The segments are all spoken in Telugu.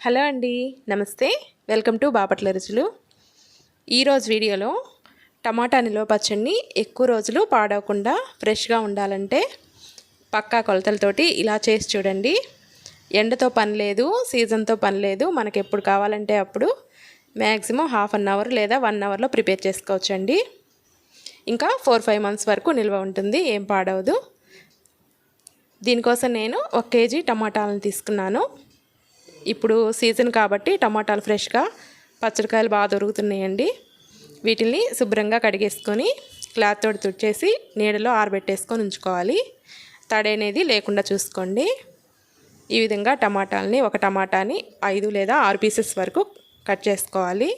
హలో అండి, నమస్తే. వెల్కమ్ టు బాపట్ల రుచులు. ఈరోజు వీడియోలో టమాటా నిల్వ పచ్చడిని ఎక్కువ రోజులు పాడవకుండా ఫ్రెష్గా ఉండాలంటే పక్కా కొలతలతోటి ఇలా చేసి చూడండి. ఎండతో పని లేదు, సీజన్తో పని లేదు. మనకు ఎప్పుడు కావాలంటే అప్పుడు మ్యాక్సిమం హాఫ్ అన్ అవర్ లేదా 1 అవర్లో ప్రిపేర్ చేసుకోవచ్చండి. ఇంకా 4-5 మంత్స్ వరకు నిల్వ ఉంటుంది, ఏం పాడవదు. దీనికోసం నేను 1 కేజీ టమాటాలను తీసుకున్నాను. ఇప్పుడు సీజన్ కాబట్టి టమాటాలు ఫ్రెష్గా పచ్చడికాయలు బాగా దొరుకుతున్నాయండి. వీటిని శుభ్రంగా కడిగేసుకొని క్లాత్ తోటి తుడిచేసి నీడలో ఆరబెట్టేసుకొని ఉంచుకోవాలి. తడి అనేది లేకుండా చూసుకోండి. ఈ విధంగా ఒక టమాటాని 5 లేదా 6 పీసెస్ వరకు కట్ చేసుకోవాలి.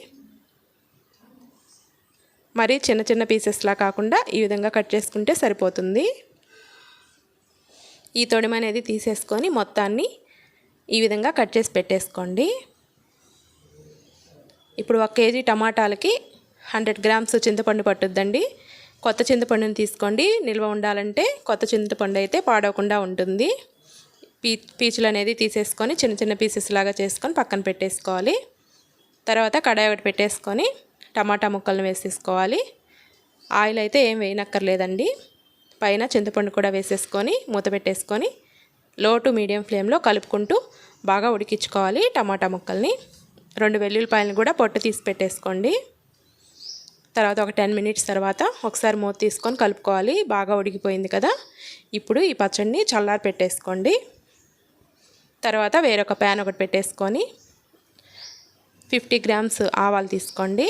మరి చిన్న చిన్న పీసెస్లా కాకుండా ఈ విధంగా కట్ చేసుకుంటే సరిపోతుంది. ఈ తొడిమ అనేది తీసేసుకొని మొత్తాన్ని ఈ విధంగా కట్ చేసి పెట్టేసుకోండి. ఇప్పుడు 1 కేజీ టమాటాలకి 100 గ్రామ్స్ చింతపండు పట్టుద్దండి. కొత్త చింతపండుని తీసుకోండి. నిల్వ ఉండాలంటే కొత్త చింతపండు అయితే పాడవకుండా ఉంటుంది. పీచులు అనేది తీసేసుకొని చిన్న చిన్న పీసెస్ లాగా చేసుకొని పక్కన పెట్టేసుకోవాలి. తర్వాత కడాయి ఒకటి పెట్టేసుకొని టమాటా ముక్కలను వేసేసుకోవాలి. ఆయిల్ అయితే ఏం వేయనక్కర్లేదండి. పైన చింతపండు కూడా వేసేసుకొని మూత పెట్టేసుకొని లో టు మీడియం ఫ్లేమ్లో కలుపుకుంటూ బాగా ఉడికించుకోవాలి టమాటా ముక్కల్ని. 2 వెల్లుల్లిపాయలను కూడా పొట్టు తీసి పెట్టేసుకోండి. తర్వాత ఒక 10 మినిట్స్ తర్వాత ఒకసారి మూత తీసుకొని కలుపుకోవాలి. బాగా ఉడికిపోయింది కదా. ఇప్పుడు ఈ పచ్చడిని చల్లారి పెట్టేసుకోండి. తర్వాత వేరొక ప్యాన్ ఒకటి పెట్టేసుకొని 50 గ్రామ్స్ ఆవాలు తీసుకోండి.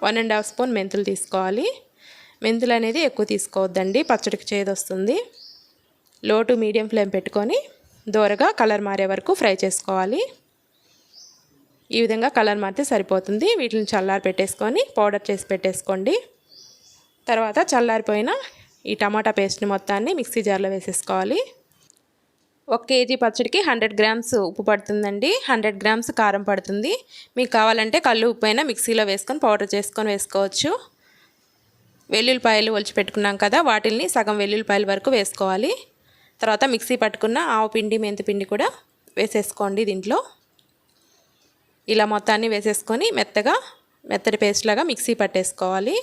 1.5 స్పూన్ మెంతులు తీసుకోవాలి. మెంతులు అనేది ఎక్కువ తీసుకోవద్దండి, పచ్చడికి చేదు వస్తుంది. లో టు మీడియం ఫ్లేమ్ పెట్టుకొని దోరగా కలర్ మారే వరకు ఫ్రై చేసుకోవాలి. ఈ విధంగా కలర్ మారితే సరిపోతుంది. వీటిని చల్లారి పెట్టేసుకొని పౌడర్ చేసి పెట్టేసుకోండి. తర్వాత చల్లారిపోయిన ఈ టమాటా పేస్ట్ని మొత్తాన్ని మిక్సీ జార్లో వేసేసుకోవాలి. 1 కేజీ పచ్చడికి 100 గ్రామ్స్ ఉప్పు పడుతుందండి. 100 గ్రామ్స్ కారం పడుతుంది. మీకు కావాలంటే కళ్ళు ఉప్పు అయినా మిక్సీలో వేసుకొని పౌడర్ చేసుకొని వేసుకోవచ్చు. వెల్లుల్లిపాయలు ఒలిచి పెట్టుకున్నాం కదా, వాటిల్ని సగం వెల్లుల్లిపాయల వరకు వేసుకోవాలి. తర్వాత మిక్సీ పట్టుకున్న ఆవు పిండి, మెంతి పిండి కూడా వేసేసుకోండి. దీంట్లో ఇలా మొత్తాన్ని వేసేసుకొని మెత్తటి పేస్ట్ లాగా మిక్సీ పట్టేసుకోవాలి.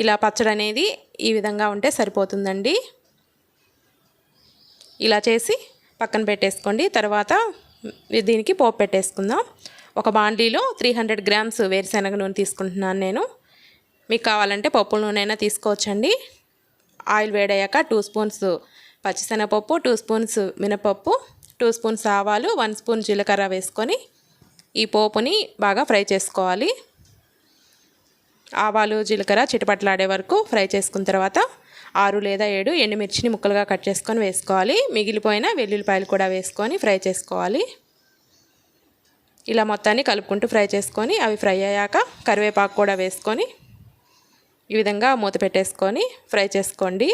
ఇలా పచ్చడి అనేది ఈ విధంగా ఉంటే సరిపోతుందండి. ఇలా చేసి పక్కన పెట్టేసుకోండి. తర్వాత దీనికి పోపు పెట్టేసుకుందాం. ఒక బాండీలో 300 గ్రామ్స్ వేరుశనగ నూనె తీసుకుంటున్నాను నేను. మీకు కావాలంటే పప్పుల నూనె అయినా తీసుకోవచ్చండి. ఆయిల్ వేడయ్యాక 2 స్పూన్స్ పచ్చిశనగపప్పు, 2 స్పూన్స్ మినపప్పు, 2 స్పూన్స్ ఆవాలు, 1 స్పూన్ జీలకర్ర వేసుకొని ఈ పోపుని బాగా ఫ్రై చేసుకోవాలి. ఆవాలు జీలకర్ర చిటపట్లాడే వరకు ఫ్రై చేసుకున్న తర్వాత 6 లేదా 7 ఎండుమిర్చిని ముక్కలుగా కట్ చేసుకొని వేసుకోవాలి. మిగిలిపోయిన వెల్లుల్లిపాయలు కూడా వేసుకొని ఫ్రై చేసుకోవాలి. ఇలా మొత్తాన్ని కలుపుకుంటూ ఫ్రై చేసుకొని అవి ఫ్రై అయ్యాక కరివేపాకు కూడా వేసుకొని ఈ విధంగా మూత పెట్టేసుకొని ఫ్రై చేసుకోండి.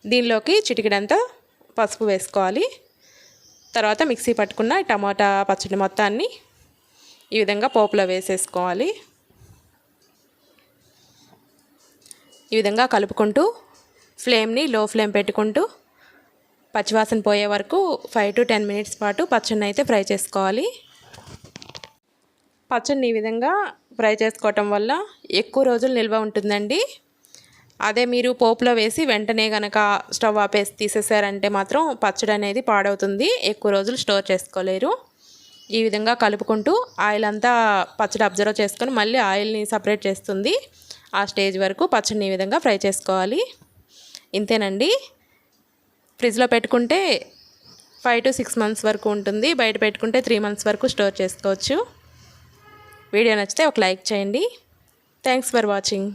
దీనిలోకి చిటికెడంతా పసుపు వేసుకోవాలి. తర్వాత మిక్సీ పట్టుకున్న టమాటా పచ్చడి మొత్తాన్ని ఈ విధంగా పోపులో వేసేసుకోవాలి. ఈ విధంగా కలుపుకుంటూ ఫ్లేమ్ని లో ఫ్లేమ్ పెట్టుకుంటూ పచ్చివాసన పోయే వరకు 5 to 10 మినిట్స్ పాటు పచ్చడిని అయితే ఫ్రై చేసుకోవాలి. పచ్చడిని ఈ విధంగా ఫ్రై చేసుకోవటం వల్ల ఎక్కువ రోజులు నిల్వ ఉంటుందండి. అదే మీరు పోపులో వేసి వెంటనే కనుక స్టవ్ ఆపేసి తీసేసారంటే మాత్రం పచ్చడి అనేది పాడవుతుంది, ఎక్కువ రోజులు స్టోర్ చేసుకోలేరు. ఈ విధంగా కలుపుకుంటూ ఆయిల్ అంతా పచ్చడి అబ్జర్వ్ చేసుకొని మళ్ళీ ఆయిల్ని సపరేట్ చేస్తుంది. ఆ స్టేజ్ వరకు పచ్చడిని ఈ విధంగా ఫ్రై చేసుకోవాలి. ఇంతేనండి. ఫ్రిడ్జ్లో పెట్టుకుంటే 5 to 6 మంత్స్ వరకు ఉంటుంది. బయట పెట్టుకుంటే 3 మంత్స్ వరకు స్టోర్ చేసుకోవచ్చు. వీడియో నచ్చితే ఒక లైక్ చేయండి. Thanks for watching.